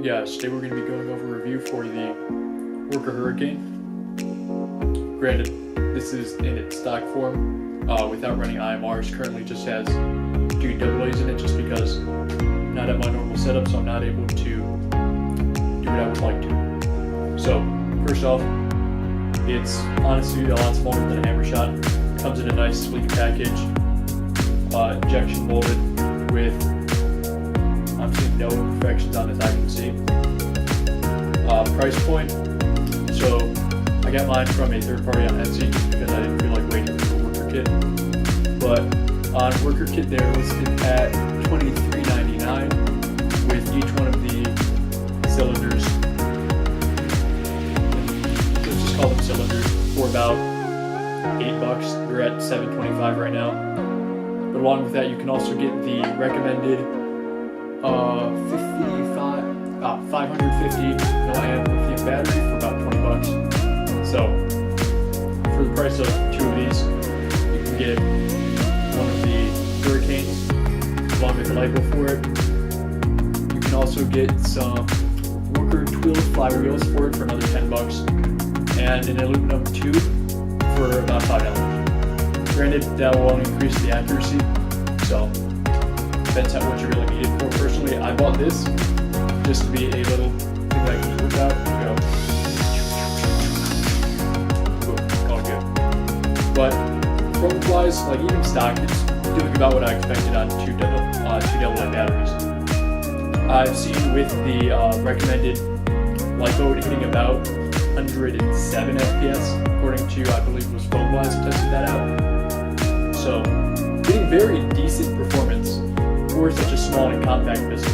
Yeah, today we're going to be going over a review for the Worker Hurricane. Granted, this is in its stock form, without running IMRs. Currently just has 2 AA's in it just because I'm not at my normal setup, so I'm not able to do what I would like to. So, first off, it's honestly a lot smaller than a hammer shot. Comes in a nice sleek package, injection molded with obviously no imperfections on it I can see. Price point, so I got mine from a third party on Etsy because I didn't feel like waiting for a Worker kit. But on Worker kit they're listed at $23.99 with each one of the cylinders, let's just call them cylinders, for about $8. They're at $7.25 right now. But along with that you can also get the recommended 550 milliamp lithium battery for about $20. So for the price of 2 of these, you can get one of the Hurricanes along with a LiPo for it. You can also get some Worker Twill flywheels for it for another $10, and an aluminum tube for about $5. Granted, that will only increase the accuracy, so depends on what you really need it for. Personally, I bought this just to be a little thing that I can whip out and go. Boom, all good. But performance-wise, like even stock, it's doing about what I expected on 2 AA batteries. I've seen with the recommended LiPo hitting about 107 FPS, according to, I believe it was Foamblast who tested that out. So, getting very decent performance for such a small and compact pistol.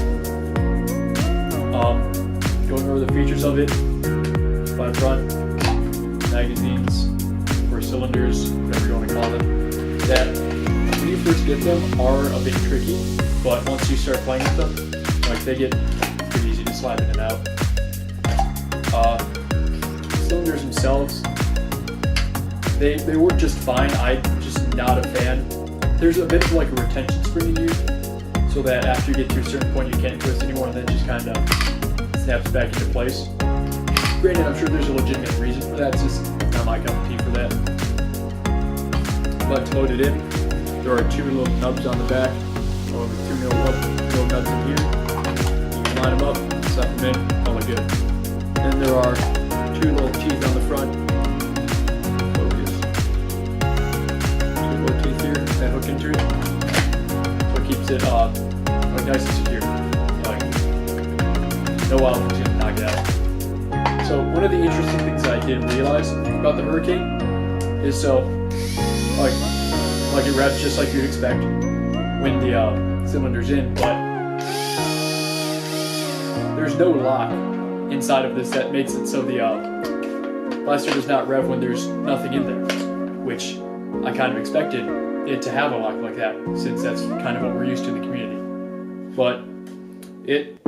Going over the features of it, flat front, magazines, or cylinders, whatever you want to call them, that when you first get them are a bit tricky, but once you start playing with them, like they get pretty easy to slide in and out. Cylinders themselves, they work just fine. I'm just not a fan. There's a bit of like a retention spring in you, so that after you get to a certain point you can't twist anymore, and then just kind of snaps back into place. Granted, I'm sure there's a legitimate reason for that, it's just not my cup of tea for that. But to load it in, there are 2 little nubs on the back, along with 2 little nubs in here. You can line them up, slap them in, call it good. Then there are 2 little teeth on the front. Focus. 2 little teeth here that hook into it. So it keeps it like nice and secure. Like no wild thing's gonna knock it out. So one of the interesting things I did realize about the Hurricane is like it revs just like you'd expect when the cylinder's in, but there's no lock inside of this that makes it so the blaster does not rev when there's nothing in there, which I kind of expected it to have a lock like that, since that's kind of what we're used to in the community. But it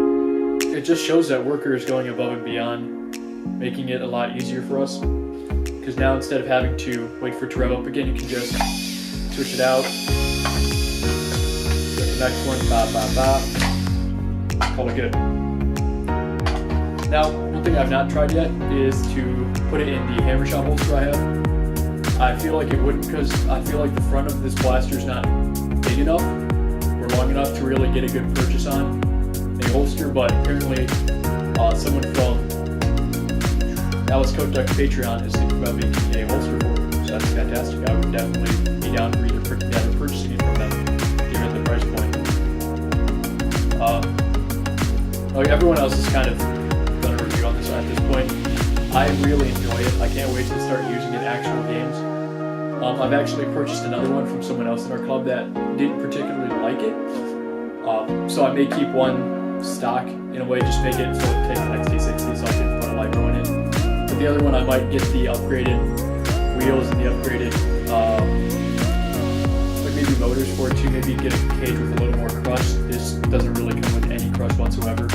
just shows that Worker is going above and beyond, making it a lot easier for us, because now instead of having to wait for it to rev up again, you can just switch it out, get the next one, call it good. Now, one thing I've not tried yet is to put it in the hammer shot holster I have. I feel like it wouldn't, because I feel like the front of this blaster is not big enough or long enough to really get a good purchase on a holster, but apparently someone from Alice Kotek Patreon is thinking about making a holster for it, so that's fantastic. I would definitely be down for either purchasing it from them, given the price point. Like everyone else has kind of done a review on this at this point. I really enjoy it. I can't wait to start using it in actual games. I've actually purchased another one from someone else in our club that didn't particularly like it. So I may keep one stock in a way, just make it so it takes an XT60 so I can put a LiPo in it. But the other one I might get the upgraded wheels and the upgraded like maybe motors for it too. Maybe get a cage with a little more crush. This doesn't really come with any crush whatsoever.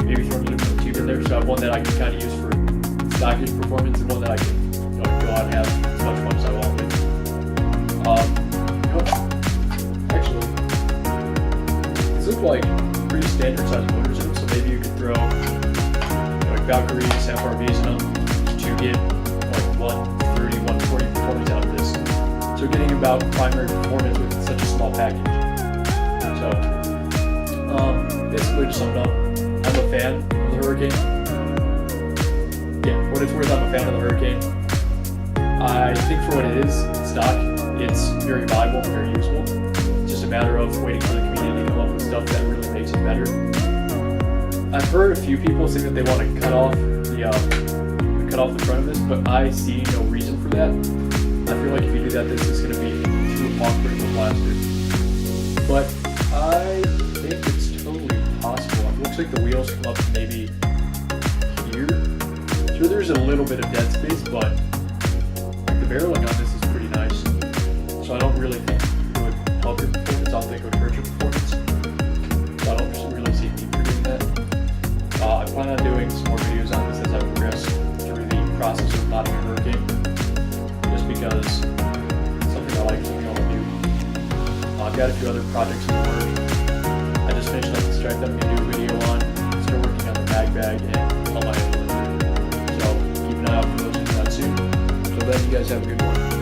Maybe throw an aluminum tube in there, so I have one that I can kind of use for stockish performance and one that I can go out and have as much fun as I want with. Actually, these look like pretty standard size motors in them, so maybe you could throw Valkyries, FRVs in them to get like 130, 140 performance out of this. So getting about primary performance with such a small package. So basically to sum it up, I'm a fan of the Hurricane. Yeah, what it's worth, I'm a fan of the Hurricane. I think for what it is, stock, it's very viable, very useful. It's just a matter of waiting for the community to come up with stuff that really makes it better. I've heard a few people say that they want to cut off the front of this, but I see no reason for that. I feel like if you do that, this is going to be too awkward of a blaster. But I think it's totally possible. It looks like the wheels come up maybe here. Sure, there's a little bit of dead space, but the barreling on this is pretty nice. So I don't really think it would help your performance. I don't think it would hurt your performance. So I don't really see me for doing that. I plan on doing some more videos on this as I progress through the process of modding a Hurricane. Just because it's something I like to be able to do. I've got a few other projects in the works. I just finished up the strike that I'm going to do a video on. Still working on the mag bag and all my other work. So keep an eye out for those videos soon. Till then, you guys have a good one.